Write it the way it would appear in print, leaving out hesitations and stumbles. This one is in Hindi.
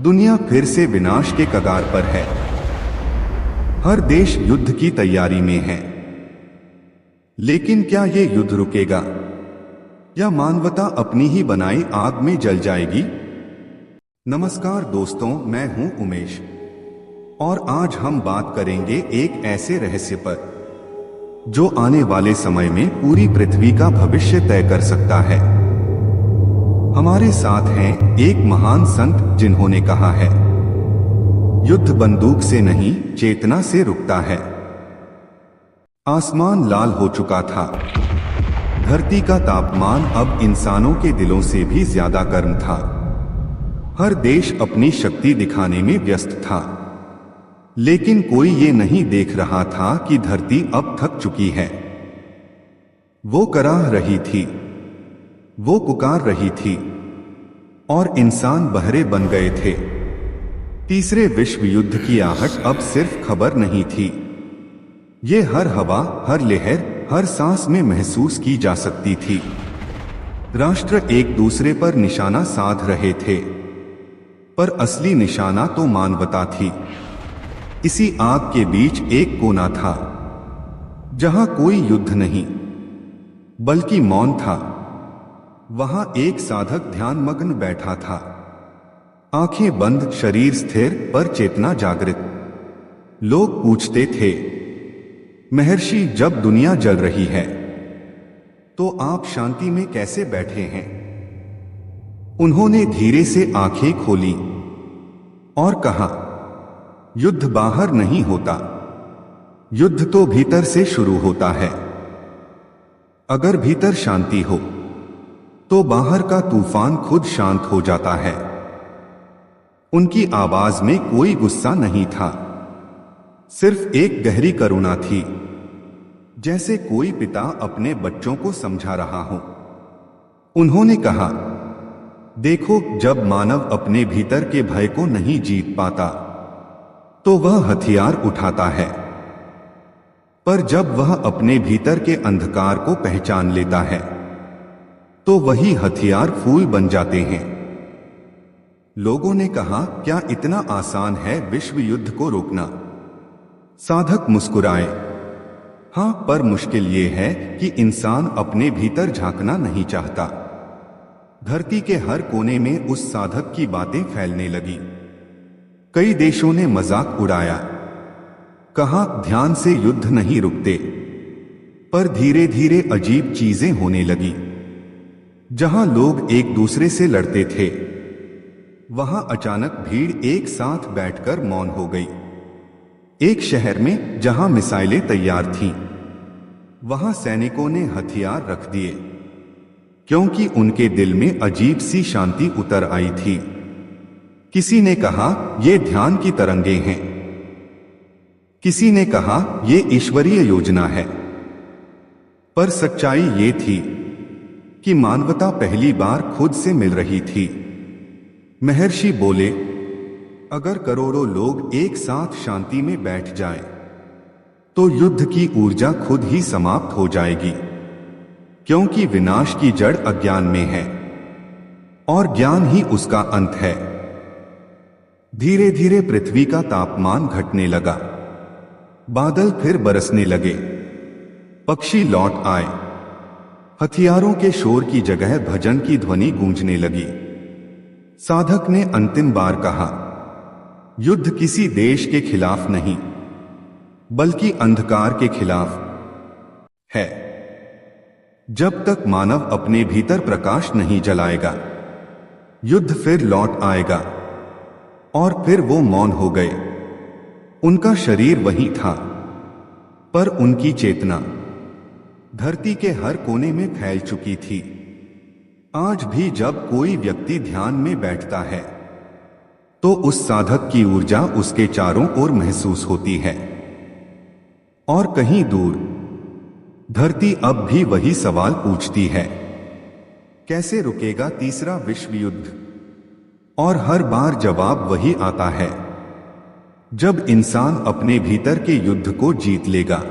दुनिया फिर से विनाश के कगार पर है। हर देश युद्ध की तैयारी में है। लेकिन क्या ये युद्ध रुकेगा या मानवता अपनी ही बनाई आग में जल जाएगी? नमस्कार दोस्तों, मैं हूं उमेश और आज हम बात करेंगे एक ऐसे रहस्य पर जो आने वाले समय में पूरी पृथ्वी का भविष्य तय कर सकता है। हमारे साथ हैं एक महान संत जिन्होंने कहा है, युद्ध बंदूक से नहीं चेतना से रुकता है। आसमान लाल हो चुका था। धरती का तापमान अब इंसानों के दिलों से भी ज्यादा गर्म था। हर देश अपनी शक्ति दिखाने में व्यस्त था, लेकिन कोई ये नहीं देख रहा था कि धरती अब थक चुकी है। वो कराह रही थी, वो पुकार रही थी और इंसान बहरे बन गए थे। तीसरे विश्व युद्ध की आहट अब सिर्फ खबर नहीं थी, ये हर हवा, हर लहर, हर सांस में महसूस की जा सकती थी। राष्ट्र एक दूसरे पर निशाना साध रहे थे, पर असली निशाना तो मानवता थी। इसी आग के बीच एक कोना था, जहां कोई युद्ध नहीं बल्कि मौन था। वहां एक साधक ध्यानमग्न बैठा था, आंखें बंद, शरीर स्थिर पर चेतना जागृत। लोग पूछते थे, महर्षि, जब दुनिया जल रही है तो आप शांति में कैसे बैठे हैं? उन्होंने धीरे से आंखें खोली और कहा, युद्ध बाहर नहीं होता, युद्ध तो भीतर से शुरू होता है। अगर भीतर शांति हो तो बाहर का तूफान खुद शांत हो जाता है। उनकी आवाज में कोई गुस्सा नहीं था, सिर्फ एक गहरी करुणा थी, जैसे कोई पिता अपने बच्चों को समझा रहा हो। उन्होंने कहा, देखो, जब मानव अपने भीतर के भय को नहीं जीत पाता तो वह हथियार उठाता है, पर जब वह अपने भीतर के अंधकार को पहचान लेता है तो वही हथियार फूल बन जाते हैं। लोगों ने कहा, क्या इतना आसान है विश्व युद्ध को रोकना? साधक मुस्कुराए, हां, पर मुश्किल ये है कि इंसान अपने भीतर झांकना नहीं चाहता। धरती के हर कोने में उस साधक की बातें फैलने लगी। कई देशों ने मजाक उड़ाया, कहा, ध्यान से युद्ध नहीं रुकते। पर धीरे धीरे अजीब चीजें होने लगी। जहां लोग एक दूसरे से लड़ते थे, वहां अचानक भीड़ एक साथ बैठकर मौन हो गई। एक शहर में जहां मिसाइलें तैयार थीं, वहां सैनिकों ने हथियार रख दिए, क्योंकि उनके दिल में अजीब सी शांति उतर आई थी। किसी ने कहा, ये ध्यान की तरंगें हैं। किसी ने कहा, ये ईश्वरीय योजना है। पर सच्चाई ये थी कि मानवता पहली बार खुद से मिल रही थी। महर्षि बोले, अगर करोड़ों लोग एक साथ शांति में बैठ जाएं, तो युद्ध की ऊर्जा खुद ही समाप्त हो जाएगी, क्योंकि विनाश की जड़ अज्ञान में है और ज्ञान ही उसका अंत है। धीरे धीरे पृथ्वी का तापमान घटने लगा, बादल फिर बरसने लगे, पक्षी लौट आए, हथियारों के शोर की जगह भजन की ध्वनि गूंजने लगी। साधक ने अंतिम बार कहा, युद्ध किसी देश के खिलाफ नहीं, बल्कि अंधकार के खिलाफ है। जब तक मानव अपने भीतर प्रकाश नहीं जलाएगा, युद्ध फिर लौट आएगा। और फिर वो मौन हो गए। उनका शरीर वही था, पर उनकी चेतना धरती के हर कोने में फैल चुकी थी। आज भी जब कोई व्यक्ति ध्यान में बैठता है, तो उस साधक की ऊर्जा उसके चारों ओर महसूस होती है। और कहीं दूर धरती अब भी वही सवाल पूछती है, कैसे रुकेगा तीसरा विश्व युद्ध? और हर बार जवाब वही आता है, जब इंसान अपने भीतर के युद्ध को जीत लेगा।